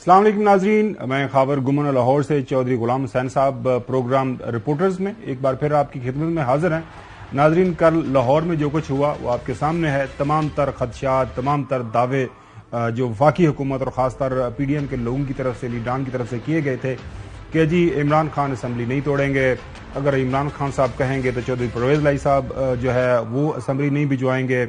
السلام علیکم ناظرین، میں خاور گمن لاہور سے چودھری غلام حسین صاحب پروگرام رپورٹرز میں ایک بار پھر آپ کی خدمت میں حاضر ہیں۔ ناظرین، کل لاہور میں جو کچھ ہوا وہ آپ کے سامنے ہے۔ تمام تر خدشات، تمام تر دعوے جو وفاقی حکومت اور خاص طر پی ڈی ایم کے لوگوں کی طرف سے، لیڈران کی طرف سے کیے گئے تھے کہ جی عمران خان اسمبلی نہیں توڑیں گے، اگر عمران خان صاحب کہیں گے تو چودھری پرویز لائی صاحب جو ہے وہ اسمبلی نہیں بھجوائیں گے،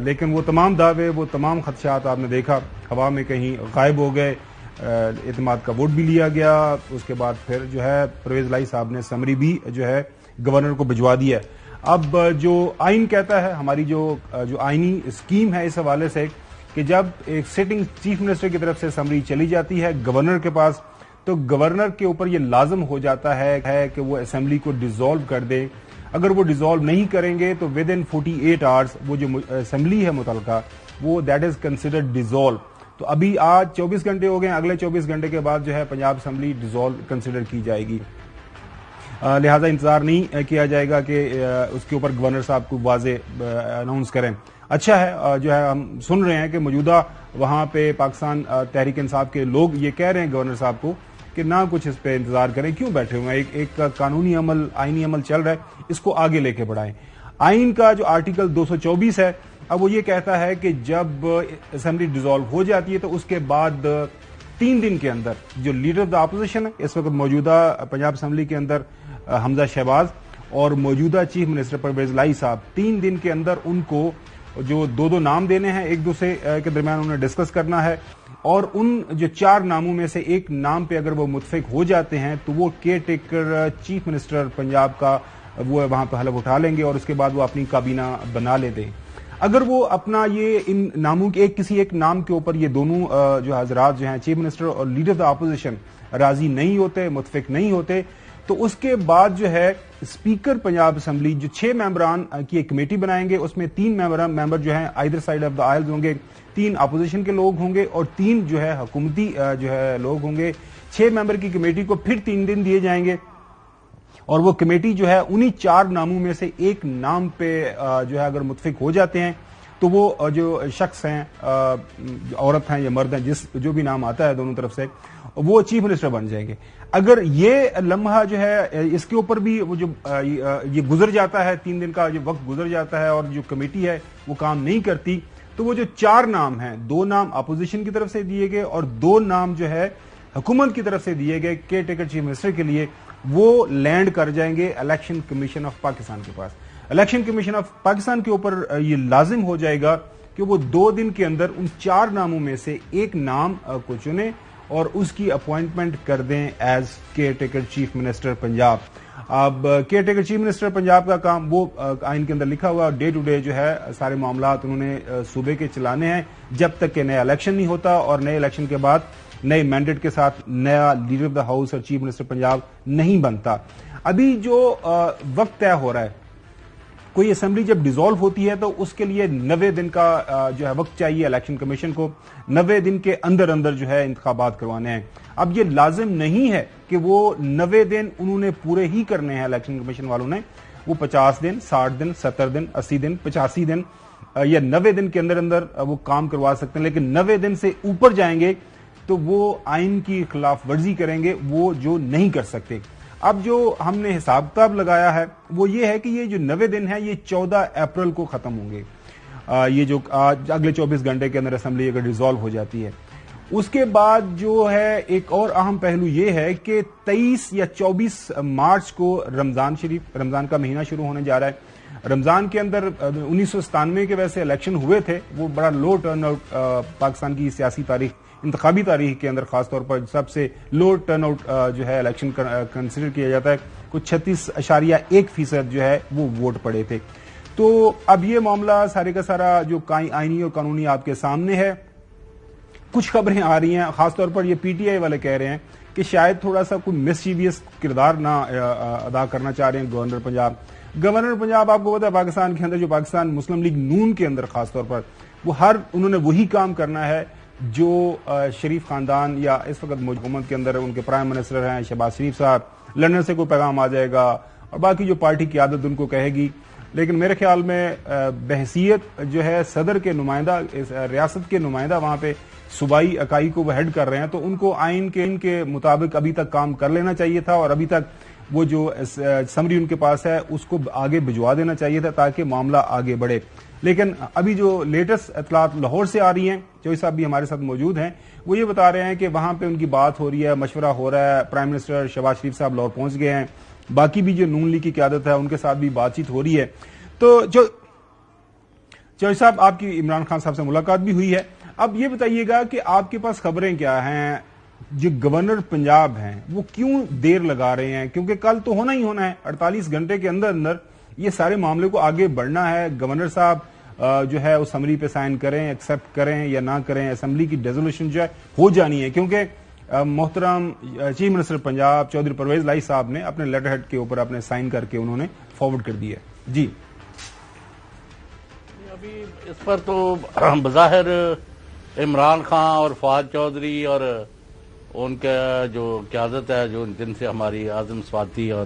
لیکن وہ تمام دعوے، وہ تمام خدشات آپ نے دیکھا ہوا میں کہیں غائب ہو گئے۔ اعتماد کا ووٹ بھی لیا گیا، اس کے بعد پھر جو ہے پرویز لائی صاحب نے اسمبلی بھی جو ہے گورنر کو بھجوا دیا۔ اب جو آئین کہتا ہے، ہماری جو آئینی اسکیم ہے اس حوالے سے کہ جب ایک سٹنگ چیف منسٹر کی طرف سے اسمبلی چلی جاتی ہے گورنر کے پاس، تو گورنر کے اوپر یہ لازم ہو جاتا ہے کہ وہ اسمبلی کو ڈیزالو کر دے۔ اگر وہ ڈیزالو نہیں کریں گے تو ود ان 48 آورز وہ جو اسمبلی ہے متعلقہ وہ دیٹ از کنسیڈرڈ ڈیزالو۔ تو ابھی آج 24 گھنٹے ہو گئے، اگلے 24 گھنٹے کے بعد جو ہے پنجاب اسمبلی ڈیزالو کنسیڈر کی جائے گی، لہذا انتظار نہیں کیا جائے گا کہ اس کے اوپر گورنر صاحب کو واضح اناؤنس کریں۔ اچھا ہے جو ہے ہم سن رہے ہیں کہ موجودہ وہاں پہ پاکستان تحریک انصاف کے لوگ یہ کہہ رہے ہیں گورنر صاحب کو کہ نہ کچھ اس پہ انتظار کریں، کیوں بیٹھے ہوئے ہیں، ایک قانونی عمل، آئینی عمل چل رہا ہے، اس کو آگے لے کے بڑھائیں۔ آئین کا جو آرٹیکل 224 ہے، اب وہ یہ کہتا ہے کہ جب اسمبلی ڈیزالو ہو جاتی ہے تو اس کے بعد 3 دن کے اندر جو لیڈر آف دا اپوزیشن ہے اس وقت موجودہ پنجاب اسمبلی کے اندر حمزہ شہباز اور موجودہ چیف منسٹر پرویز لائی صاحب، 3 دن کے اندر ان کو جو دو نام دینے ہیں، ایک دوسرے کے درمیان انہیں ڈسکس کرنا ہے، اور ان جو 4 ناموں میں سے ایک نام پہ اگر وہ متفق ہو جاتے ہیں تو وہ care taker chief minister Punjab کا وہ وہاں پہ حلف اٹھا لیں گے اور اس کے بعد وہ اپنی کابینہ بنا لیتے ہیں۔ اگر وہ اپنا یہ ان ناموں کے کسی ایک نام کے اوپر یہ دونوں جو حضرات جو ہیں چیف منسٹر اور لیڈر آف دا اپوزیشن راضی نہیں ہوتے، متفق نہیں ہوتے، تو اس کے بعد جو ہے اسپیکر پنجاب اسمبلی جو 6 ممبران کی ایک کمیٹی بنائیں گے، اس میں 3 ممبر جو ہیں either side of the oils ہوں گے، 3 اپوزیشن کے لوگ ہوں گے اور 3 جو ہے حکومتی جو ہے لوگ ہوں گے۔ 6 ممبر کی کمیٹی کو پھر 3 دن دیے جائیں گے اور وہ کمیٹی جو ہے انہی 4 ناموں میں سے ایک نام پہ جو ہے اگر متفق ہو جاتے ہیں تو وہ جو شخص ہیں، عورت ہیں یا مرد ہیں، جو بھی نام آتا ہے دونوں طرف سے، وہ چیف منسٹر بن جائیں گے۔ اگر یہ لمحہ جو ہے اس کے اوپر بھی وہ جو یہ گزر جاتا ہے، 3 دن کا جو وقت گزر جاتا ہے اور جو کمیٹی ہے وہ کام نہیں کرتی، تو وہ جو 4 نام ہیں، 2 نام اپوزیشن کی طرف سے دیے گئے اور 2 نام جو ہے حکومت کی طرف سے دیے گئے کیئر ٹیکر چیف منسٹر کے لیے، وہ لینڈ کر جائیں گے الیکشن کمیشن آف پاکستان کے پاس۔ الیکشن کمیشن آف پاکستان کے اوپر یہ لازم ہو جائے گا کہ وہ 2 دن کے اندر ان 4 ناموں میں سے ایک نام کو چنے اور اس کی اپوائنٹمنٹ کر دیں as caretaker chief minister Punjab. اب caretaker chief minister Punjab کا کام وہ آئین کے اندر لکھا ہوا ڈے ٹو ڈے جو ہے سارے معاملات انہوں نے صوبے کے چلانے ہیں جب تک کہ نیا الیکشن نہیں ہوتا، اور نئے الیکشن کے بعد نئے مینڈیٹ کے ساتھ نیا لیڈر آف دا ہاؤس اور چیف منسٹر پنجاب نہیں بنتا۔ ابھی جو وقت طے ہو رہا ہے، کوئی اسمبلی جب ڈیزالو ہوتی ہے تو اس کے لیے 90 دن کا جو ہے وقت چاہیے الیکشن کمیشن کو، 90 دن کے اندر اندر جو ہے انتخابات کروانے ہیں۔ اب یہ لازم نہیں ہے کہ وہ 90 دن انہوں نے پورے ہی کرنے ہیں، الیکشن کمیشن والوں نے، وہ 50 دن، 60 دن، 70 دن، 80 دن، 85 دن یا 90 دن کے اندر اندر وہ کام کروا سکتے ہیں، لیکن 90 دن سے اوپر جائیں گے تو وہ آئین کی خلاف ورزی کریں گے، وہ جو نہیں کر سکتے۔ اب جو ہم نے حساب کتاب لگایا ہے وہ یہ ہے کہ یہ جو 90 دن ہے یہ 14 اپریل کو ختم ہوں گے، یہ جو اگلے 24 گھنٹے کے اندر اسمبلی اگر ڈیزالو ہو جاتی ہے۔ اس کے بعد جو ہے ایک اور اہم پہلو یہ ہے کہ 23 یا 24 مارچ کو رمضان کا مہینہ شروع ہونے جا رہا ہے۔ رمضان کے اندر 1997 کے ویسے الیکشن ہوئے تھے، وہ بڑا لو ٹرن آؤٹ پاکستان کی سیاسی تاریخ، انتخابی تاریخ کے اندر خاص طور پر سب سے لو ٹرن آؤٹ جو ہے الیکشن کنسیڈر کیا جاتا ہے، کچھ 36.1% جو ہے وہ ووٹ پڑے تھے۔ تو اب یہ معاملہ سارے کا سارا جو آئینی اور قانونی آپ کے سامنے ہے۔ کچھ خبریں آ رہی ہیں، خاص طور پر یہ پی ٹی آئی والے کہہ رہے ہیں کہ شاید تھوڑا سا کوئی مسچیویس کردار نہ ادا کرنا چاہ رہے ہیں گورنر پنجاب۔ گورنر پنجاب آپ کو پتا ہے پاکستان کے اندر جو پاکستان مسلم لیگ نون کے اندر خاص طور پر وہ انہوں نے وہی کام کرنا ہے جو شریف خاندان یا اس وقت حکومت کے اندر ان کے پرائم منسٹر ہیں شہباز شریف صاحب، لندن سے کوئی پیغام آ جائے گا اور باقی جو پارٹی قیادت ان کو کہے گی لیکن میرے خیال میں بحیثیت جو ہے صدر کے نمائندہ، ریاست کے نمائندہ وہاں پہ صوبائی اکائی کو وہ ہیڈ کر رہے ہیں، تو ان کو آئین کے مطابق ابھی تک کام کر لینا چاہیے تھا، اور ابھی تک وہ جو سمری ان کے پاس ہے اس کو آگے بھجوا دینا چاہیے تھا تاکہ معاملہ آگے بڑھے۔ لیکن ابھی جو لیٹسٹ اطلاعات لاہور سے آ رہی ہیں، چوہی صاحب بھی ہمارے ساتھ موجود ہیں، وہ یہ بتا رہے ہیں کہ وہاں پہ ان کی بات ہو رہی ہے، مشورہ ہو رہا ہے، پرائم منسٹر شہباز شریف صاحب لاہور پہنچ گئے ہیں، باقی بھی جو نون لیگ کی قیادت ہے ان کے ساتھ بھی بات چیت ہو رہی ہے۔ تو چوہی صاحب، آپ کی عمران خان صاحب سے ملاقات بھی ہوئی ہے، اب یہ بتائیے گا کہ آپ کے پاس خبریں کیا ہیں؟ جو گورنر پنجاب ہیں وہ کیوں دیر لگا رہے ہیں؟ کیونکہ کل تو ہونا ہی ہونا ہے، 48 گھنٹے کے اندر اندر یہ سارے معاملے کو آگے بڑھنا ہے۔ گورنر صاحب جو ہے اس اسمبلی پہ سائن کریں، ایکسپٹ کریں یا نہ کریں، اسمبلی کی ریزولوشن جو ہے ہو جانی ہے، کیونکہ محترم چیف منسٹر پنجاب چودھری پرویز لائی صاحب نے اپنے لیٹر ہیڈ کے اوپر اپنے سائن کر کے انہوں نے فارورڈ کر دیا ہے۔ جی ابھی اس پر تو بظاہر عمران خان اور فواد چودھری اور ان کا جو قیادت ہے، جو جن سے ہماری اعظم سواتی اور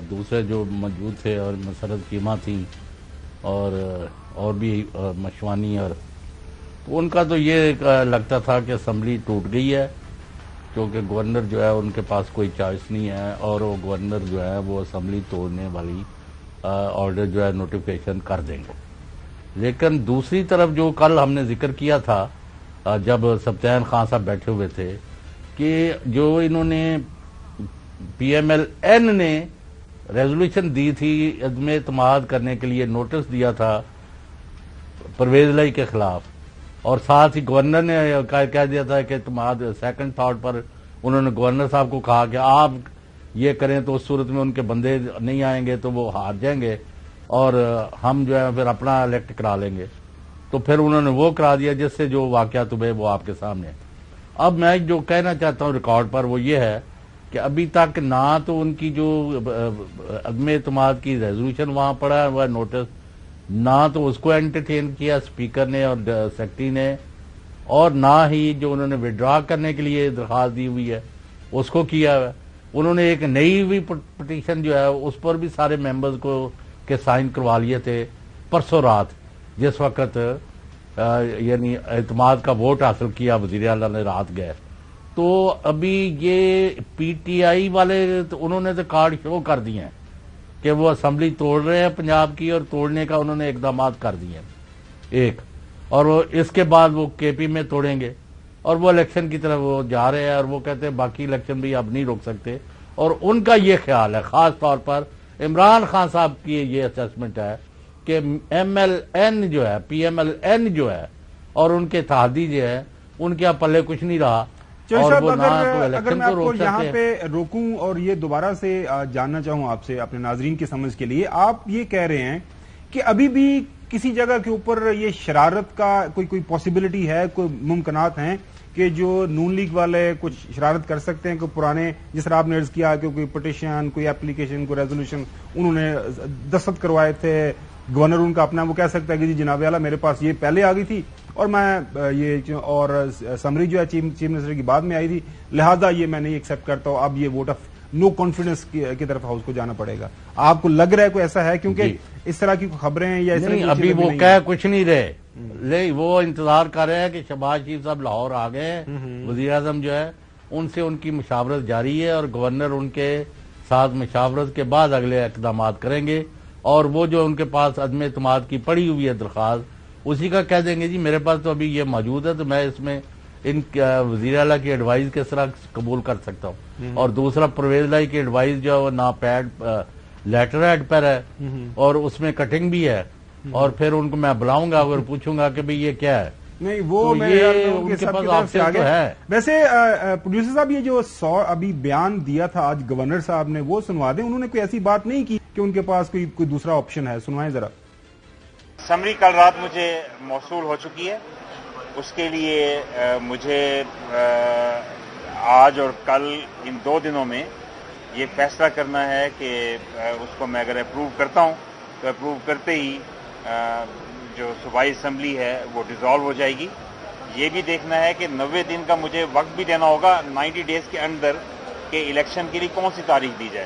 دوسرے جو موجود تھے، اور مسرت چیمہ تھیں اور بھی مشوانی، اور ان کا تو یہ لگتا تھا کہ اسمبلی ٹوٹ گئی ہے، کیونکہ گورنر جو ہے ان کے پاس کوئی چوائس نہیں ہے، اور وہ گورنر جو ہے وہ اسمبلی توڑنے والی آرڈر جو ہے نوٹیفیکیشن کر دیں گے۔ لیکن دوسری طرف جو کل ہم نے ذکر کیا تھا جب سبطین خان صاحب بیٹھے ہوئے تھے، کہ جو انہوں نے پی ایم ایل این نے ریزولوشن دی تھی عدم اعتماد کرنے کے لیے، نوٹس دیا تھا پرویز لائی کے خلاف، اور ساتھ ہی گورنر نے کہہ دیا تھا کہ اعتماد سیکنڈ تھاٹ پر انہوں نے گورنر صاحب کو کہا کہ آپ یہ کریں تو اس صورت میں ان کے بندے نہیں آئیں گے تو وہ ہار جائیں گے، اور ہم جو ہے پھر اپنا الیکٹ کرا لیں گے۔ تو پھر انہوں نے وہ کرا دیا، جس سے جو واقعات ہوئے وہ آپ کے سامنے ہے۔ اب میں جو کہنا چاہتا ہوں ریکارڈ پر وہ یہ ہے کہ ابھی تک نہ تو ان کی جو عدم اعتماد کی ریزولوشن وہاں پڑا ہوا نوٹس، نہ تو اس کو انٹرٹین کیا اسپیکر نے اور سیکرٹری نے، اور نہ ہی جو انہوں نے وڈرا کرنے کے لیے درخواست دی ہوئی ہے اس کو کیا ہے۔ انہوں نے ایک نئی ہوئی پٹیشن جو ہے اس پر بھی سارے ممبرز کو کے سائن کروا لیے تھے پرسوں رات، جس وقت یعنی اعتماد کا ووٹ حاصل کیا وزیر اعلیٰ نے رات گئے۔ تو ابھی یہ پی ٹی آئی والے انہوں نے تو کارڈ شو کر دیے ہیں کہ وہ اسمبلی توڑ رہے ہیں پنجاب کی، اور توڑنے کا انہوں نے اقدامات کر دیے ہیں ایک، اور وہ اس کے بعد وہ کے پی میں توڑیں گے، اور وہ الیکشن کی طرف وہ جا رہے ہیں، اور وہ کہتے ہیں باقی الیکشن بھی اب نہیں روک سکتے۔ اور ان کا یہ خیال ہے، خاص طور پر عمران خان صاحب کی یہ اسیسمنٹ ہے کہ ایم ایل این جو ہے، پی ایم ایل این جو ہے، اور ان کے اتحادی جو ہے، ان کے پلے کچھ نہیں رہا، اور وہ نہ تو الیکشن کو روک سکتے ہیں۔ یہاں پہ روکوں اور یہ دوبارہ سے جاننا چاہوں آپ سے اپنے ناظرین کی سمجھ کے لیے، آپ یہ کہہ رہے ہیں کہ ابھی بھی کسی جگہ کے اوپر یہ شرارت کا کوئی پاسبلٹی ہے، کوئی ممکنات ہیں کہ جو نون لیگ والے کچھ شرارت کر سکتے ہیں، کہ پرانے جس طرح آپ نے عرض کیا کہ کوئی پٹیشن، کوئی اپلیکیشن، کوئی ریزولوشن انہوں نے دستخط کروائے تھے، گورنر ان کا اپنا وہ کہہ سکتا ہے کہ جی جناب اعلیٰ میرے پاس یہ پہلے آ گئی تھی، اور میں یہ اور سمری جو ہے چیف منسٹر کی بعد میں آئی تھی، لہذا یہ میں نہیں ایکسپٹ کرتا ہوں، اب یہ ووٹ آف نو کانفیڈنس کی طرف ہاؤس کو جانا پڑے گا۔ آپ کو لگ رہا ہے کوئی ایسا ہے؟ کیونکہ اس طرح کی خبریں یا اس طرح کی ابھی وہ کہہ کچھ نہیں رہے، وہ انتظار کر رہے ہیں کہ شہباز شریف صاحب لاہور آ گئے ہیں، وزیر اعظم جو ہے ان سے ان کی مشاورت جاری ہے، اور گورنر ان کے ساتھ مشاورت کے بعد اگلے اقدامات کریں گے، اور وہ جو ان کے پاس عدم اعتماد کی پڑی ہوئی ہے درخواست، اسی کا کہہ دیں گے جی میرے پاس تو ابھی یہ موجود ہے، تو میں اس میں ان وزیر اعلیٰ کی ایڈوائز کس طرح قبول کر سکتا ہوں۔ اور دوسرا پرویز لائی کی ایڈوائز جو ہے وہ ناپیڈ لیٹر ہیڈ پر ہے، اور اس میں کٹنگ بھی ہے، اور پھر ان کو میں بلاؤں گا اور پوچھوں گا کہ بھئی یہ کیا ہے۔ نہیں وہ ان کے پاس آپشن تو ہے۔ ویسے پروڈیوسر صاحب، یہ جو ابھی بیان دیا تھا آج گورنر صاحب نے، وہ سنوا دیں، انہوں نے کوئی ایسی بات نہیں کی کہ ان کے پاس کوئی دوسرا آپشن ہے؟ سنوائیں ذرا۔ سمری کل رات مجھے موصول ہو چکی ہے، اس کے لیے مجھے آج اور کل ان 2 دنوں میں یہ فیصلہ کرنا ہے کہ اس کو میں اگر اپروو کرتا ہوں تو اپروو کرتے ہی جو صوبائی اسمبلی ہے وہ ڈیزالو ہو جائے گی۔ یہ بھی دیکھنا ہے کہ 90 دن کا مجھے وقت بھی دینا ہوگا 90 ڈیز کے اندر کہ الیکشن کے لیے کون سی تاریخ دی جائے۔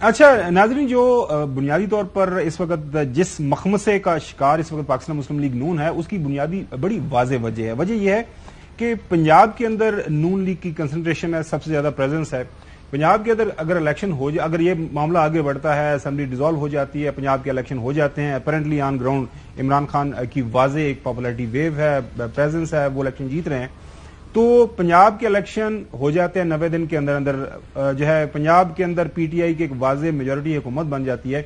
اچھا ناظرین، جو بنیادی طور پر اس وقت جس مخمسے کا شکار اس وقت پاکستان مسلم لیگ نون ہے، اس کی بنیادی بڑی واضح وجہ ہے. وجہ یہ ہے کہ پنجاب کے اندر نون لیگ کی کنسنٹریشن ہے، سب سے زیادہ پریزنس ہے. پنجاب کے اندر اگر الیکشن ہو جائے، اگر یہ معاملہ آگے بڑھتا ہے، اسمبلی ڈیزالو ہو جاتی ہے، پنجاب کے الیکشن ہو جاتے ہیں، apparently on ground Imran Khan کی واضح ایک پاپولیرٹی ویو ہے، پریزنس ہے، وہ الیکشن جیت رہے ہیں، تو پنجاب کے الیکشن ہو جاتے ہیں 90 دن کے اندر اندر جو ہے پنجاب کے اندر پی ٹی آئی کی ایک واضح میجورٹی حکومت بن جاتی ہے.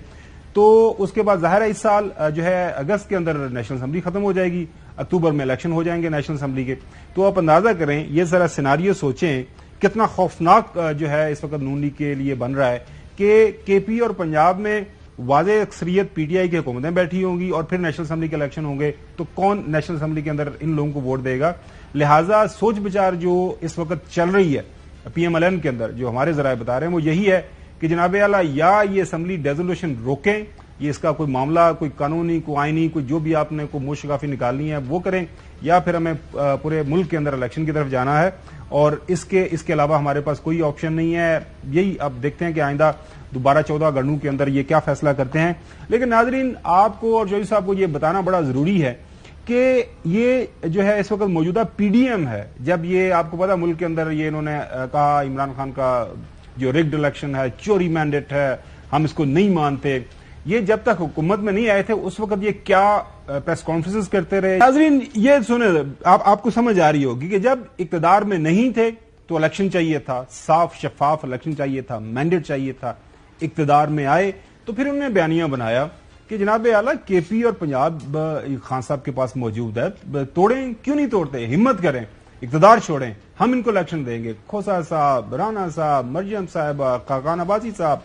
تو اس کے بعد ظاہر ہے اس سال جو ہے اگست کے اندر نیشنل اسمبلی ختم ہو جائے گی، اکتوبر میں الیکشن ہو جائیں گے نیشنل اسمبلی کے. تو آپ اندازہ کریں، یہ ذرا سیناریو سوچیں کتنا خوفناک جو ہے اس وقت نون لیگ کے لیے بن رہا ہے کہ کے پی اور پنجاب میں واضح اکثریت پی ٹی آئی کی حکومتیں بیٹھی ہوں گی اور پھر نیشنل اسمبلی کے الیکشن ہوں گے، تو کون نیشنل اسمبلی کے اندر ان لوگوں کو ووٹ دے گا؟ لہٰذا سوچ بچار جو اس وقت چل رہی ہے پی ایم ایل این کے اندر، جو ہمارے ذرائع بتا رہے ہیں، وہ یہی ہے کہ جناب اعلیٰ یا یہ اسمبلی ڈیزولوشن روکیں، یہ اس کا کوئی معاملہ، کوئی قانونی، کوئی آئینی، کوئی جو بھی آپ نے کوئی موشگافی نکالنی ہے وہ کریں، یا پھر ہمیں پورے ملک کے اندر الیکشن کی طرف جانا ہے اور اس کے علاوہ ہمارے پاس کوئی آپشن نہیں ہے. یہی اب دیکھتے ہیں کہ آئندہ دوبارہ 14 گھنٹوں کے اندر یہ کیا فیصلہ کرتے ہیں. لیکن ناظرین، آپ کو اور جوئی صاحب کو یہ بتانا بڑا ضروری ہے کہ یہ جو ہے اس وقت موجودہ پی ڈی ایم ہے، جب یہ آپ کو پتا ملک کے اندر یہ انہوں نے کہا عمران خان کا جو ریگڈ الیکشن ہے، چوری مینڈیٹ ہے، ہم اس کو نہیں مانتے، یہ جب تک حکومت میں نہیں آئے تھے اس وقت یہ کیا پریس کانفرنسز کرتے رہے. ناظرین یہ سنیں، آپ کو سمجھ آ رہی ہوگی کہ جب اقتدار میں نہیں تھے تو الیکشن چاہیے تھا، صاف شفاف الیکشن چاہیے تھا، مینڈیٹ چاہیے تھا. اقتدار میں آئے تو پھر انہوں نے بیانیہ بنایا کہ جناب اعلیٰ کے پی اور پنجاب خان صاحب کے پاس موجود ہے، توڑیں کیوں نہیں توڑتے، ہمت کریں، اقتدار چھوڑیں، ہم ان کو الیکشن دیں گے. کھوسا صاحب، رانا صاحب، مریم صاحبہ، خاقان عباسی صاحب،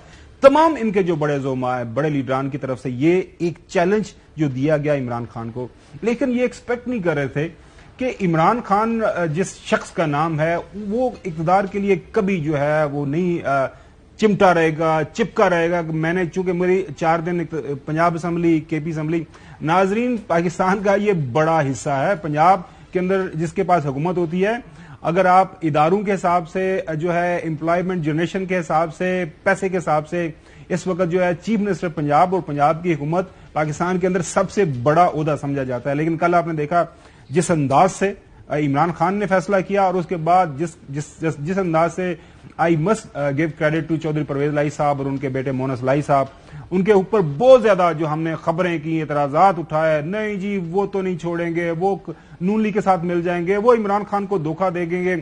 تمام ان کے جو بڑے زعماء بڑے لیڈران کی طرف سے یہ ایک چیلنج جو دیا گیا عمران خان کو. لیکن یہ ایکسپیکٹ نہیں کر رہے تھے کہ عمران خان جس شخص کا نام ہے وہ اقتدار کے لیے کبھی جو ہے وہ نہیں چمٹا رہے گا، چپکا رہے گا. میں نے چونکہ میری 4 دن پنجاب اسمبلی، کے پی اسمبلی، ناظرین پاکستان کا یہ بڑا حصہ ہے. پنجاب کے اندر جس کے پاس حکومت ہوتی ہے، اگر آپ اداروں کے حساب سے جو ہے امپلائمنٹ جنریشن کے حساب سے، پیسے کے حساب سے، اس وقت جو ہے چیف منسٹر پنجاب اور پنجاب کی حکومت پاکستان کے اندر سب سے بڑا عہدہ سمجھا جاتا ہے. لیکن کل آپ نے دیکھا جس انداز سے عمران خان نے فیصلہ کیا اور اس کے بعد جس انداز سے I must give credit to Chaudhry Pervaiz Elahi صاحب اور ان کے بیٹے مونس الہی صاحب، ان کے اوپر بہت زیادہ جو ہم نے خبریں کی، اعتراضات اٹھائے، نہیں جی وہ تو نہیں چھوڑیں گے، وہ نون لیگ کے ساتھ مل جائیں گے، وہ عمران خان کو دھوکہ دے گے.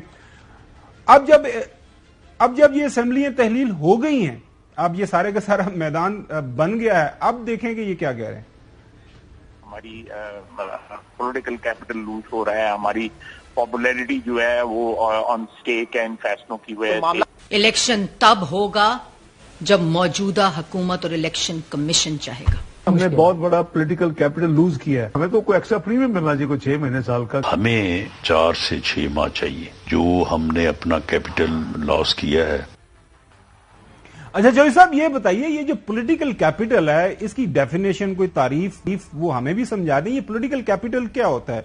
اب جب یہ اسمبلیاں تحلیل ہو گئی ہیں، اب یہ سارے کا سارا میدان بن گیا ہے، اب دیکھیں کہ یہ کیا کہہ رہے ہیں. ہماری پولیٹیکل کیپٹل لوز ہو رہا ہے، ہماری پاپولیرٹی جو ہے وہ آن سٹیک ہے ان فیصلوں کی وجہ سے. الیکشن تب ہوگا جب موجودہ حکومت اور الیکشن کمیشن چاہے گا. ہم نے بہت بڑا پولیٹیکل کیپٹل لوز کیا ہے، ہمیں تو کوئی ایکسٹرا پریمیم ملنا چاہیے، کوئی 6 مہینے سال کا. ہمیں 4 سے 6 ماہ چاہیے جو ہم نے اپنا کیپٹل لاس کیا ہے. اچھا جوئی صاحب یہ بتائیے، یہ جو پولیٹیکل کیپٹل ہے اس کی ڈیفینیشن، کوئی تعریف وہ ہمیں بھی سمجھا دیں. یہ پولیٹیکل کیپٹل کیا ہوتا ہے؟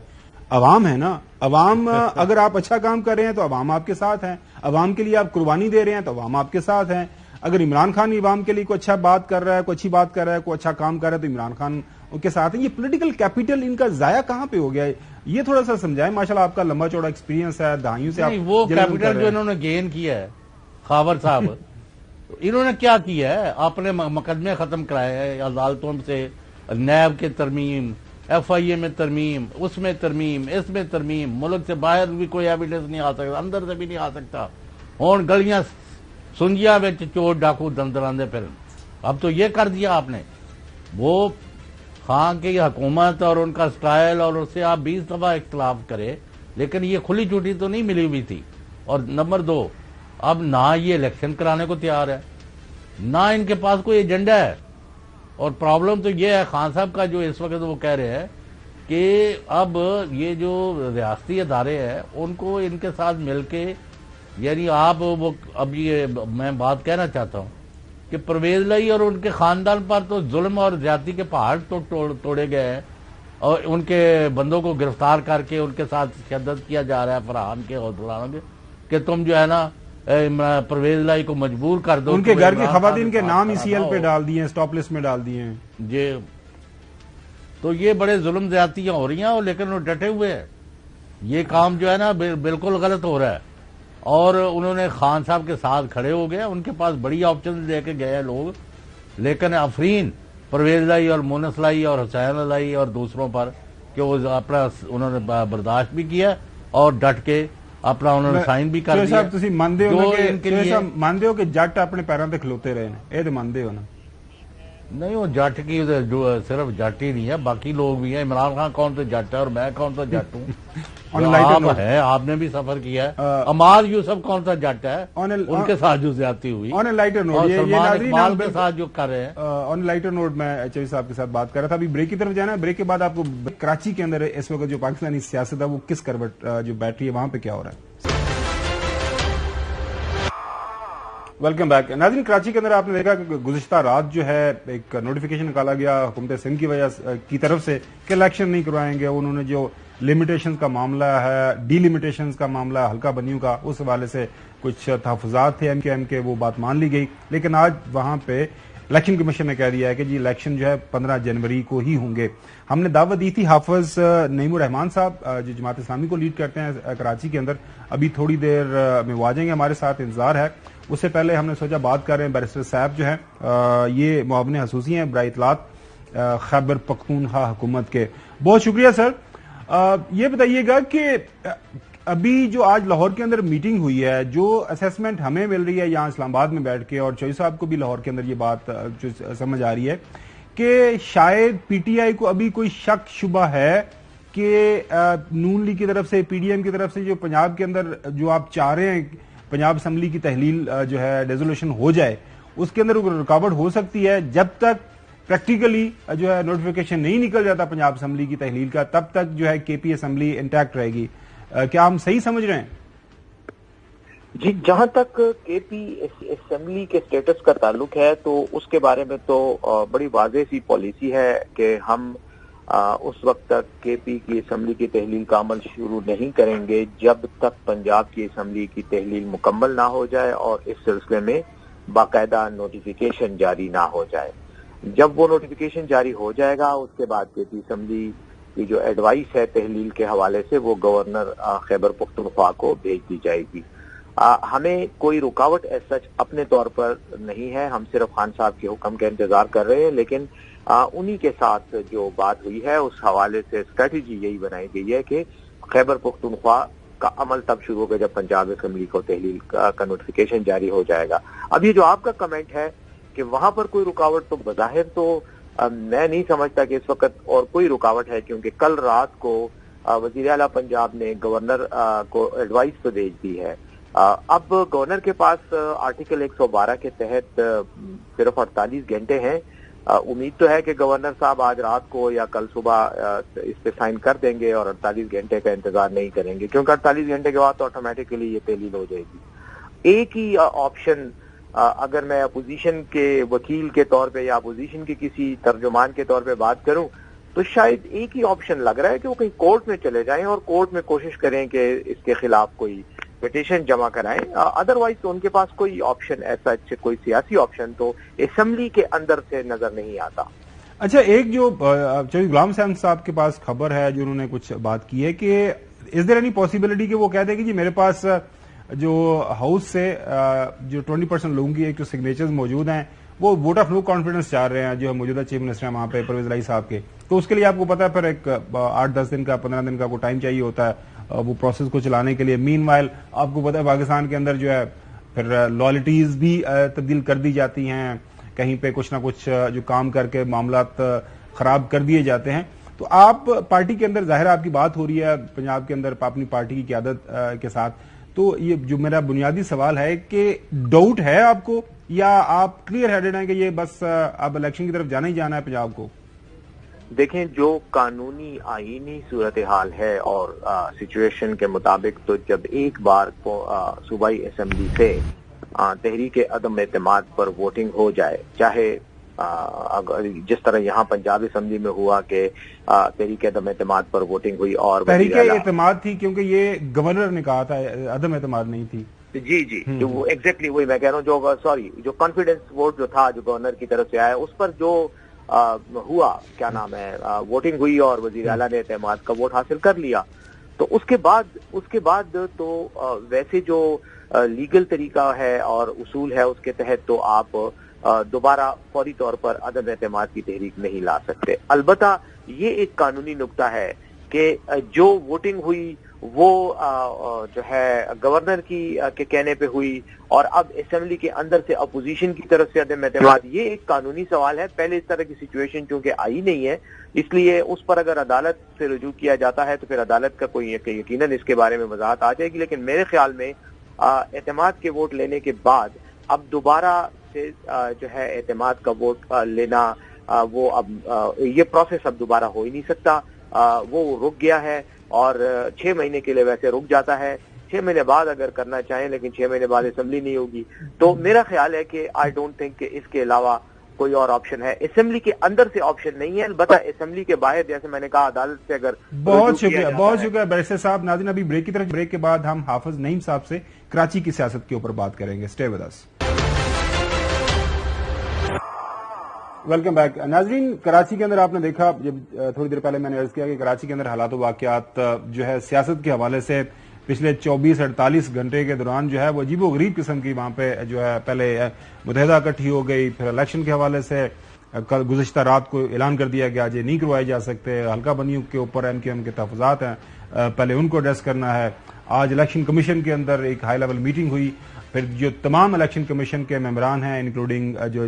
عوام ہے نا، عوام اگر آپ اچھا کام کر رہے ہیں تو عوام آپ کے ساتھ ہیں، عوام کے لیے آپ قربانی دے رہے ہیں تو عوام آپ کے ساتھ ہیں. اگر عمران خان عوام کے لیے کوئی اچھا بات کر رہا ہے، کوئی اچھی بات کر رہا ہے، کوئی اچھا کام کر رہا ہے تو عمران خان ان کے ساتھ ہیں. یہ پولیٹیکل کیپٹل ان کا ضائع کہاں پہ ہو گیا ہے؟ یہ تھوڑا سا سمجھائیں. ماشاءاللہ آپ کا لمبا چوڑا ایکسپیرینس ہے، دہائیوں سے آپ وہ کیپٹل جو انہوں نے گین کیا ہے خاور صاحب انہوں نے کیا کیا ہے؟ اپنے مقدمے ختم کرائے ہیں عدالتوں سے، نیب کے ترمیم، ایف آئی اے میں ترمیم، اس میں ترمیم، اس میں ترمیم، ملک سے باہر بھی کوئی ایویڈنس نہیں آ سکتا، اندر سے بھی نہیں آ سکتا. ہون گلیاں سنجیاں وچ چور ڈاکو دندراندے پھر. اب تو یہ کر دیا آپ نے. وہ خان کی حکومت اور ان کا سٹائل اور اس سے آپ 20 دفعہ اختلاف کرے، لیکن یہ کھلی چھٹی تو نہیں ملی ہوئی تھی. اور نمبر 2، اب نہ یہ الیکشن کرانے کو تیار ہے، نہ ان کے پاس کوئی ایجنڈا ہے. اور پرابلم تو یہ ہے خان صاحب کا جو اس وقت وہ کہہ رہے ہیں کہ اب یہ جو ریاستی ادارے ہیں ان کو ان کے ساتھ مل کے، یعنی آپ وہ اب یہ میں بات کہنا چاہتا ہوں کہ پرویز الہی اور ان کے خاندان پر تو ظلم اور زیادتی کے پہاڑ توڑے گئے ہیں اور ان کے بندوں کو گرفتار کر کے ان کے ساتھ شدت کیا جا رہا ہے، فرحان کے اور دلانوں کے، کہ تم جو ہے نا پرویز لائی کو مجبور کر دو. ان کے گھر کی خواتین کے نام ECL پہ ڈال دیے ہیں, اسٹاپ لسٹ میں ڈال دیے ہیں. یہ تو یہ بڑے ظلم زیادتیاں ہو رہی ہیں, لیکن وہ ڈٹے ہوئے ہیں. یہ کام جو ہے نا بالکل غلط ہو رہا ہے, اور انہوں نے خان صاحب کے ساتھ کھڑے ہو گئے. ان کے پاس بڑی آپشن دے کے گئے لوگ, لیکن آفرین پرویز لائی اور مونس لائی اور حسین لائی اور دوسروں پر کہ وہ اپنا انہوں نے برداشت بھی کیا اور ڈٹ کے اپنا انہوں نے سائن بھی کر دیا. تسی مانتے ہو کہ جٹ اپنے پیروں پہ کھلوتے رہے ہیں, یہ تو مانتے ہو نا؟ نہیں, وہ جٹ کی صرف جٹ ہی نہیں ہے, باقی لوگ بھی ہیں. عمران خان کون سا جٹ ہے اور میں کون سا جٹ ہوں؟ آپ ہے, آپ نے بھی سفر کیا ہے. عماد یوسف کون سا جٹ ہے, ان کے ساتھ جو زیادتی ہوئی. آن اے لائٹر نوٹ, سلمان اقبال کے ساتھ جو کر رہے ہیں. آن لائٹر نوٹ میں چوہدری صاحب کے ساتھ بات کر رہا تھا. ابھی بریک کی طرف جانا ہے. بریک کے بعد آپ کو کراچی کے اندر اس وقت جو پاکستانی سیاست ہے وہ کس کروٹ جو بیٹھ رہی ہے, وہاں پہ کیا ہو رہا ہے. Welcome back. ناظرین, کراچی کے اندر آپ نے دیکھا کہ گزشتہ رات جو ہے ایک نوٹیفیکیشن نکالا گیا حکومت سندھ کی وجہ کی طرف سے کہ الیکشن نہیں کروائیں گے. انہوں نے جو لمیٹیشنز کا معاملہ ہے, ڈی لمیٹیشنز کا معاملہ حلقہ بندیوں کا, اس حوالے سے کچھ تحفظات تھے ایم کے, وہ بات مان لی گئی. لیکن آج وہاں پہ الیکشن کمیشن نے کہہ دیا ہے کہ جی الیکشن جو ہے 15 جنوری کو ہی ہوں گے. ہم نے دعوت دی تھی حافظ نعیم الرحمان صاحب جو جماعت اسلامی کو لیڈ کرتے ہیں کراچی کے اندر, ابھی تھوڑی دیر میں وہ آ جائیں گے, ہمارے ساتھ انتظار ہے. اس سے پہلے ہم نے سوچا بات کر رہے ہیں بیرسٹر صاحب جو ہیں, یہ معاون خصوصی ہیں برائے اطلاعات خیبر پختونخوا حکومت کے. بہت شکریہ سر. یہ بتائیے گا کہ ابھی جو آج لاہور کے اندر میٹنگ ہوئی ہے, جو اسیسمنٹ ہمیں مل رہی ہے یہاں اسلام آباد میں بیٹھ کے, اور چوہدری صاحب کو بھی لاہور کے اندر یہ بات جو سمجھ آ رہی ہے کہ شاید پی ٹی آئی کو ابھی کوئی شک شبہ ہے کہ نون لیگ کی طرف سے, پی ڈی ایم کی طرف سے جو پنجاب کے اندر جو آپ چاہ رہے ہیں پنجاب اسمبلی کی تحلیل جو ہے ڈیزولوشن ہو جائے, اس کے اندر رکاوٹ ہو سکتی ہے. جب تک پریکٹیکلی جو ہے نوٹیفیکیشن نہیں نکل جاتا پنجاب اسمبلی کی تحلیل کا, تب تک جو ہے کے پی اسمبلی انٹیکٹ رہے گی. کیا ہم صحیح سمجھ رہے ہیں؟ جی, جہاں تک کے پی اسمبلی کے سٹیٹس کا تعلق ہے تو اس کے بارے میں تو بڑی واضح سی پالیسی ہے کہ ہم اس وقت تک کے پی کی اسمبلی کی تحلیل کا عمل شروع نہیں کریں گے جب تک پنجاب کی اسمبلی کی تحلیل مکمل نہ ہو جائے اور اس سلسلے میں باقاعدہ نوٹیفیکیشن جاری نہ ہو جائے. جب وہ نوٹیفیکیشن جاری ہو جائے گا اس کے بعد کے پی اسمبلی کی جو ایڈوائس ہے تحلیل کے حوالے سے وہ گورنر خیبر پختونخوا کو بھیج دی جائے گی. ہمیں کوئی رکاوٹ ایز سچ اپنے طور پر نہیں ہے, ہم صرف خان صاحب کے حکم کا انتظار کر رہے ہیں. لیکن انہی کے ساتھ جو بات ہوئی ہے اس حوالے سے اسٹریٹجی یہی بنائی گئی ہے کہ خیبر پختونخوا کا عمل تب شروع ہوگا جب پنجاب اسمبلی کو تحلیل کا نوٹیفیکیشن جاری ہو جائے گا. اب یہ جو آپ کا کمنٹ ہے کہ وہاں پر کوئی رکاوٹ, تو بظاہر تو میں نہیں سمجھتا کہ اس وقت اور کوئی رکاوٹ ہے, کیونکہ کل رات کو وزیر اعلیٰ پنجاب نے گورنر کو ایڈوائس تو بھیج دی ہے. اب گورنر کے پاس آرٹیکل 112 کے تحت صرف 48 گھنٹے ہیں. امید تو ہے کہ گورنر صاحب آج رات کو یا کل صبح اس پہ سائن کر دیں گے اور 48 گھنٹے کا انتظار نہیں کریں گے, کیونکہ 48 گھنٹے کے بعد تو آٹومیٹکلی یہ تحلیل ہو جائے گی. ایک ہی آپشن, اگر میں اپوزیشن کے وکیل کے طور پہ یا اپوزیشن کے کسی ترجمان کے طور پہ بات کروں تو شاید ایک ہی آپشن لگ رہا ہے کہ وہ کہیں کورٹ میں چلے جائیں اور کورٹ میں کوشش کریں کہ اس کے خلاف کوئی پٹیشن جمع کرائیں. ادروائز تو ان کے پاس کوئی آپشن ایسا کوئی سیاسی آپشن تو اسمبلی کے اندر سے نظر نہیں آتا. اچھا, ایک جو چودھری غلام حسین صاحب کے پاس خبر ہے جو انہوں نے کچھ بات کی ہے کہ از دیر اینی پاسبلٹی کہ وہ کہہ دیں کہ جی میرے پاس جو ہاؤس سے جو 20% لوگوں کی ایک جو سگنیچرز موجود ہیں وہ ووٹ آف نو کانفیڈنس چاہ رہے ہیں جو موجودہ چیف منسٹر ہیں وہاں پہ پرویز لائی صاحب کے, تو اس کے لیے آپ کو پتا ہے پھر ایک 8-10 دن کا 15 دن کا کوئی ٹائم چاہیے ہوتا ہے وہ پروسیس کو چلانے کے لیے. مین وائل آپ کو پتا ہے پاکستان کے اندر جو ہے پھر لائلٹیز بھی تبدیل کر دی جاتی ہیں, کہیں پہ کچھ نہ کچھ جو کام کر کے معاملات خراب کر دیے جاتے ہیں. تو آپ پارٹی کے اندر ظاہر آپ کی بات ہو رہی ہے پنجاب کے اندر اپنی پارٹی کی قیادت کے ساتھ, تو یہ جو میرا بنیادی سوال ہے کہ ڈاؤٹ ہے آپ کو یا آپ کلیئر ہیڈڈ ہیں کہ یہ بس اب الیکشن کی طرف جانا ہی جانا ہے پنجاب کو؟ دیکھیں, جو قانونی آئینی صورتحال ہے اور سچویشن کے مطابق تو جب ایک بار صوبائی اسمبلی سے تحریک عدم اعتماد پر ووٹنگ ہو جائے, چاہے جس طرح یہاں پنجاب اسمبلی میں ہوا کہ تحریک عدم اعتماد پر ووٹنگ ہوئی اور تحریک اعتماد تھی کیونکہ یہ گورنر نے کہا تھا, عدم اعتماد نہیں تھی. جی جی جو وہ ایگزیکٹلی وہی میں کہہ رہا ہوں، جو کانفیڈنس ووٹ جو تھا جو گورنر کی طرف سے آیا اس پر جو ہوا کیا نام ہے ووٹنگ ہوئی اور وزیر اعلیٰ نے اعتماد کا ووٹ حاصل کر لیا، تو اس کے بعد تو ویسے جو لیگل طریقہ ہے اور اصول ہے اس کے تحت تو آپ دوبارہ فوری طور پر عدم اعتماد کی تحریک نہیں لا سکتے۔ البتہ یہ ایک قانونی نکتہ ہے کہ جو ووٹنگ ہوئی وہ جو ہے گورنر کے کہنے پہ ہوئی اور اب اسمبلی کے اندر سے اپوزیشن کی طرف سے عدم اعتماد، یہ ایک قانونی سوال ہے۔ پہلے اس طرح کی سچویشن چونکہ آئی نہیں ہے، اس لیے اس پر اگر عدالت سے رجوع کیا جاتا ہے تو پھر عدالت کا کوئی یقیناً اس کے بارے میں وضاحت آ جائے گی، لیکن میرے خیال میں اعتماد کے ووٹ لینے کے بعد اب دوبارہ سے جو ہے اعتماد کا ووٹ لینا وہ اب یہ پروسیس اب دوبارہ ہو ہی نہیں سکتا، وہ رک گیا ہے اور 6 مہینے کے لیے ویسے رک جاتا ہے۔ 6 مہینے بعد اگر کرنا چاہیں لیکن 6 مہینے بعد اسمبلی نہیں ہوگی، تو میرا خیال ہے کہ آئی ڈونٹ تھنک کہ اس کے علاوہ کوئی اور آپشن ہے۔ اسمبلی کے اندر سے آپشن نہیں ہے، البتہ اسمبلی کے باہر جیسے میں نے کہا عدالت سے اگر بہت شکریہ بیرسٹر صاحب۔ ناظرین ابھی بریک کے بعد ہم حافظ نعیم صاحب سے کراچی کی سیاست کے اوپر بات کریں گے۔ Stay with us. Welcome back. ناظرین کراچی کے اندر آپ نے دیکھا، جب تھوڑی دیر پہلے میں نے عرض کیا کہ کراچی کے اندر حالات و واقعات جو ہے سیاست کے حوالے سے پچھلے 24-48 گھنٹے کے دوران جو ہے وہ عجیب و غریب قسم کی وہاں پہ جو ہے پہلے متحدہ اکٹھی ہو گئی، پھر الیکشن کے حوالے سے کل گزشتہ رات کو اعلان کر دیا گیا یہ نہیں کروائے جا سکتے، حلقہ بندیوں کے اوپر ایم کیو ایم کے تحفظات ہیں، پہلے ان کو ایڈریس کرنا ہے۔ آج الیکشن کمیشن کے اندر ایک ہائی لیول میٹنگ ہوئی، پھر جو تمام الیکشن کمیشن کے ممبران ہیں انکلوڈنگ جو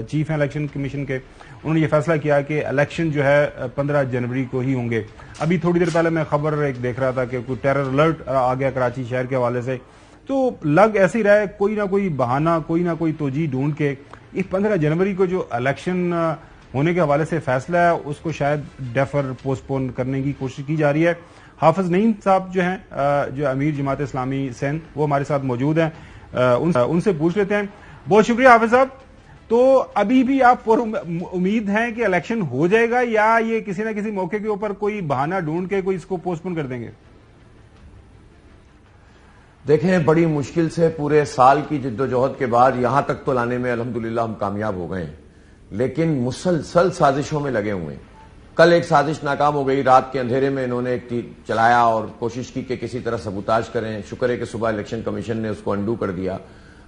چیف ہیں الیکشن کمیشن کے، انہوں نے یہ فیصلہ کیا کہ الیکشن جو ہے 15 جنوری کو ہی ہوں گے۔ ابھی تھوڑی دیر پہلے میں خبر ایک دیکھ رہا تھا کہ کوئی ٹیرر الرٹ آ گیا کراچی شہر کے حوالے سے، تو لگ ایسے ہی رہا ہے کوئی نہ کوئی بہانہ کوئی نہ کوئی توجیہ ڈھونڈ کے اس 15 جنوری کو جو الیکشن ہونے کے حوالے سے فیصلہ ہے اس کو شاید ڈیفر پوسٹ پون کرنے کی کوشش کی جا رہی ہے۔ حافظ نعیم صاحب جو ہیں جو امیر جماعت اسلامی سندھ، وہ ہمارے ساتھ موجود ہیں، ان سے پوچھ لیتے ہیں۔ بہت شکریہ حافظ صاحب۔ تو ابھی بھی آپ پر امید ہیں کہ الیکشن ہو جائے گا یا یہ کسی نہ کسی موقع کے اوپر کوئی بہانہ ڈھونڈ کے کوئی اس کو پوسٹ پون کر دیں گے؟ دیکھیں بڑی مشکل سے پورے سال کی جدوجہد کے بعد یہاں تک تو لانے میں الحمدللہ ہم کامیاب ہو گئے ہیں، لیکن مسلسل سازشوں میں لگے ہوئے ہیں۔ کل ایک سازش ناکام ہو گئی، رات کے اندھیرے میں انہوں نے ایک تیر چلایا اور کوشش کی کہ کسی طرح سبوتاج کریں، شکر ہے کہ صبح الیکشن کمیشن نے اس کو انڈو کر دیا۔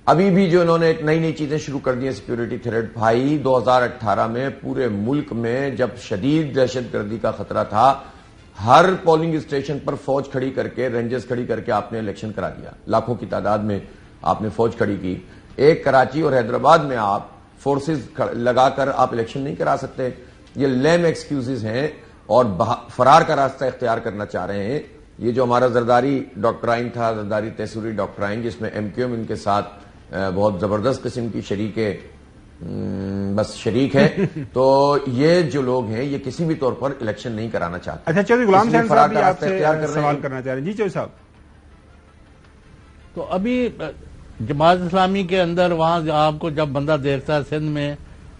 ابھی بھی جو انہوں نے ایک نئی چیزیں شروع کر دی ہیں سیکیورٹی تھریٹ، بھائی 2018 میں پورے ملک میں جب شدید دہشت گردی کا خطرہ تھا، ہر پولنگ اسٹیشن پر فوج کھڑی کر کے رینجرز کھڑی کر کے آپ نے الیکشن کرا دیا، لاکھوں کی تعداد میں آپ نے فوج کھڑی کی۔ ایک کراچی اور حیدرآباد میں آپ فورسز لگا کر آپ الیکشن نہیں کرا سکتے، یہ لیم ایکسکیوزز ہیں اور فرار کا راستہ اختیار کرنا چاہ رہے ہیں۔ یہ جو ہمارا زرداری ڈاکٹرائن تھا، زرداری تحصیلی ڈاکٹرائن، جس میں ایم کیو ایم ان کے ساتھ بہت زبردست قسم کی شریک ہے، تو یہ جو لوگ ہیں یہ کسی بھی طور پر الیکشن نہیں کرانا چاہتے۔ اچھا چودھری غلام حسین صاحب بھی آپ سے سوال کرنا چاہ رہے ہیں۔ جی چودھری صاحب، تو ابھی جماعت اسلامی کے اندر وہاں آپ کو جب بندہ دیکھتا ہے سندھ میں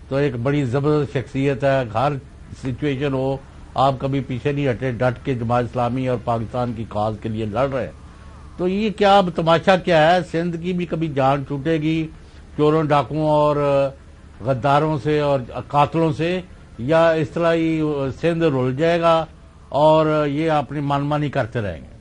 تو ایک بڑی زبردست شخصیت ہے، ہر سچویشن ہو آپ کبھی پیچھے نہیں ہٹے، ڈٹ کے جماعت اسلامی اور پاکستان کی کاز کے لیے لڑ رہے ہیں۔ تو یہ کیا اب تماشا کیا ہے؟ سندھ کی بھی کبھی جان ٹوٹے گی چوروں ڈاکوؤں اور غداروں سے اور قاتلوں سے، یا اس طرح ہی سندھ رول جائے گا اور یہ اپنی منمانی کرتے رہیں گے؟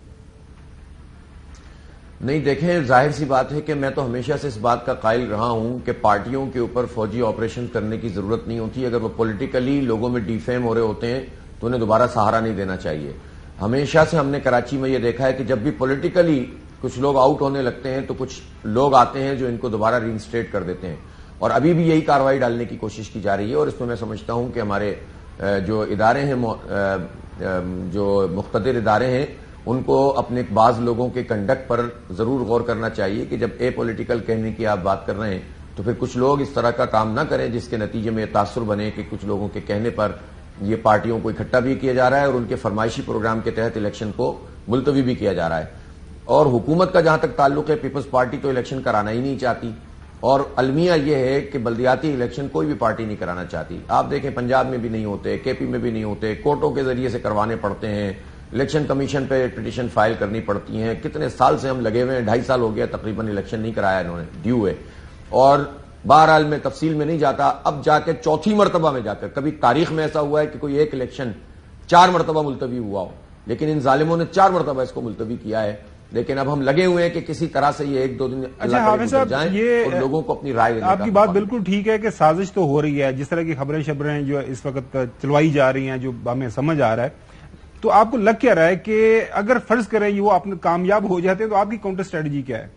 نہیں دیکھیں، ظاہر سی بات ہے کہ میں تو ہمیشہ سے اس بات کا قائل رہا ہوں کہ پارٹیوں کے اوپر فوجی آپریشن کرنے کی ضرورت نہیں ہوتی۔ اگر وہ پولیٹیکلی لوگوں میں ڈیفیم ہو رہے ہوتے ہیں تو انہیں دوبارہ سہارا نہیں دینا چاہیے۔ ہمیشہ سے ہم نے کراچی میں یہ دیکھا ہے کہ جب بھی پولیٹیکلی کچھ لوگ آؤٹ ہونے لگتے ہیں تو کچھ لوگ آتے ہیں جو ان کو دوبارہ ری انسٹیٹ کر دیتے ہیں، اور ابھی بھی یہی کارروائی ڈالنے کی کوشش کی جا رہی ہے۔ اور اس میں میں سمجھتا ہوں کہ ہمارے جو ادارے ہیں، جو مقتدر ادارے ہیں، ان کو اپنے بعض لوگوں کے کنڈکٹ پر ضرور غور کرنا چاہیے کہ جب اے پولیٹیکل کہنے کی آپ بات کر رہے ہیں تو پھر کچھ لوگ اس طرح کا کام نہ کریں جس کے نتیجے میں تاثر بنے کہ کچھ لوگوں کے کہنے پر یہ پارٹیوں کو اکٹھا بھی کیا جا رہا ہے اور ان کے فرمائشی پروگرام کے تحت الیکشن کو ملتوی بھی کیا جا رہا ہے۔ اور حکومت کا جہاں تک تعلق ہے، پیپلز پارٹی تو الیکشن کرانا ہی نہیں چاہتی، اور المیہ یہ ہے کہ بلدیاتی الیکشن کوئی بھی پارٹی نہیں کرانا چاہتی۔ آپ دیکھیں پنجاب میں بھی نہیں ہوتے، کے پی میں بھی نہیں ہوتے، کورٹوں کے ذریعے سے کروانے پڑتے ہیں، الیکشن کمیشن پہ پٹیشن فائل کرنی پڑتی ہیں. کتنے سال سے ہم لگے ہوئے ہیں, 2.5 سال ہو گیا تقریباً الیکشن نہیں کرایا انہوں نے, ڈیو ہے. اور بہرحال میں تفصیل میں نہیں جاتا, اب جا کے چوتھی مرتبہ میں جا کر, کبھی تاریخ میں ایسا ہوا ہے کہ کوئی ایک الیکشن 4 مرتبہ ملتوی ہوا ہو, لیکن ان ظالموں نے 4 مرتبہ اس کو ملتوی کیا ہے. لیکن اب ہم لگے ہوئے ہیں کہ کسی طرح سے یہ 1-2 دن اللہ حافظ گزر صاحب, جائیں یہ اور لوگوں کو اپنی رائے دینے آپ کی بات بالکل ٹھیک ہے کہ سازش تو ہو رہی ہے, جس طرح کی خبریں شبریں جو اس وقت چلوائی جا رہی ہیں, جو ہمیں سمجھ آ رہا ہے. تو آپ کو لگ کیا رہا ہے کہ اگر فرض کریں یہ وہ اپنے کامیاب ہو جاتے ہیں تو آپ کی کاؤنٹر اسٹریٹجی کیا ہے؟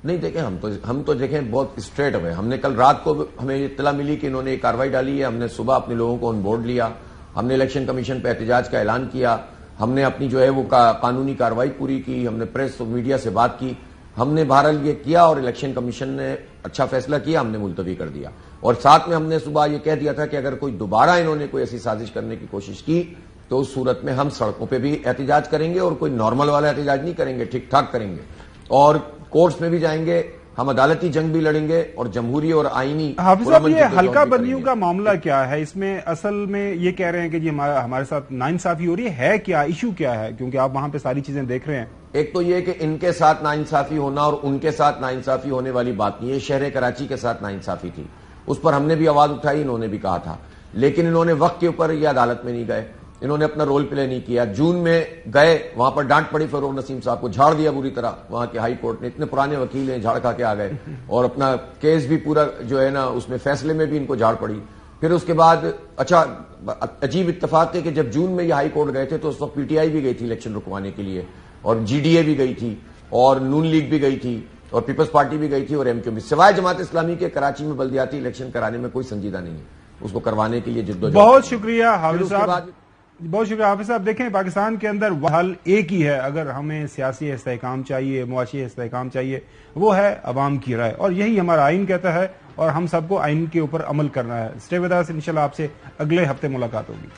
نہیں دیکھیں, ہم تو دیکھیں بہت اسٹریٹ ہوئے. ہم نے کل رات کو ہمیں اطلاع ملی کہ انہوں نے یہ کاروائی ڈالی ہے, ہم نے صبح اپنے لوگوں کو آن بورڈ لیا, ہم نے الیکشن کمیشن پہ احتجاج کا اعلان کیا, ہم نے اپنی جو ہے وہ قانونی کاروائی پوری کی, ہم نے پریس اور میڈیا سے بات کی, ہم نے بہرحال یہ کیا اور الیکشن کمیشن نے اچھا فیصلہ کیا, ہم نے ملتوی کر دیا. اور ساتھ میں ہم نے صبح یہ کہہ دیا تھا کہ اگر کوئی دوبارہ انہوں نے کوئی ایسی سازش کرنے کی کوشش کی تو اس صورت میں ہم سڑکوں پہ بھی احتجاج کریں گے, اور کوئی نارمل والا احتجاج نہیں کریں گے, ٹھیک ٹھاک کریں گے, اور کورٹس میں بھی جائیں گے, ہم عدالتی جنگ بھی لڑیں گے, اور جمہوری اور آئینی. حافظ صاحب, یہ حلقہ بندیوں کا معاملہ کیا ہے؟ اس میں اصل میں یہ کہہ رہے ہیں کہ جی ہمارے ساتھ ناانصافی ہو رہی ہے, کیا ایشو کیا ہے؟ کیونکہ آپ وہاں پہ ساری چیزیں دیکھ رہے ہیں. ایک تو یہ کہ ان کے ساتھ ناانصافی ہونا اور ان کے ساتھ ناانصافی ہونے والی بات نہیں ہے. شہر کراچی کے ساتھ ناانصافی تھی, اس پر ہم نے بھی آواز اٹھائی, انہوں نے بھی کہا تھا, لیکن انہوں نے وقت کے اوپر یہ عدالت میں نہیں گئے, انہوں نے اپنا رول پلے نہیں کیا. جون میں گئے, وہاں پر ڈانٹ پڑی فروغ نسیم صاحب کو, جھاڑ دیا بری طرح وہاں کے ہائی کورٹ نے, اتنے پرانے وکیل ہیں, جھاڑ کھا کے آ گئے, اور اپنا کیس بھی پورا جو ہے نا اس میں فیصلے میں بھی ان کو جھاڑ پڑی. پھر اس کے بعد اچھا عجیب اتفاق ہے کہ جب جون میں یہ ہائی کورٹ گئے تھے تو اس وقت پی ٹی آئی بھی گئی تھی الیکشن رکوانے کے لیے, اور جی ڈی اے بھی گئی تھی, اور نون لیگ بھی گئی تھی, اور پیپلز پارٹی بھی گئی تھی, اور ایم کیو بھی, سوائے جماعت اسلامی کے کراچی میں بلدیاتی الیکشن کرانے میں کوئی سنجیدہ نہیں ہے, اس کو کروانے کے لیے جدوجہد. بہت شکریہ حافظ صاحب, بہت شکریہ حافظ صاحب. دیکھیں, پاکستان کے اندر حل ایک ہی ہے, اگر ہمیں سیاسی استحکام چاہیے, معاشی استحکام چاہیے, وہ ہے عوام کی رائے, اور یہی ہمارا آئین کہتا ہے, اور ہم سب کو آئین کے اوپر عمل کرنا ہے. اسٹے ود اس, انشاءاللہ آپ سے اگلے ہفتے ملاقات ہوگی.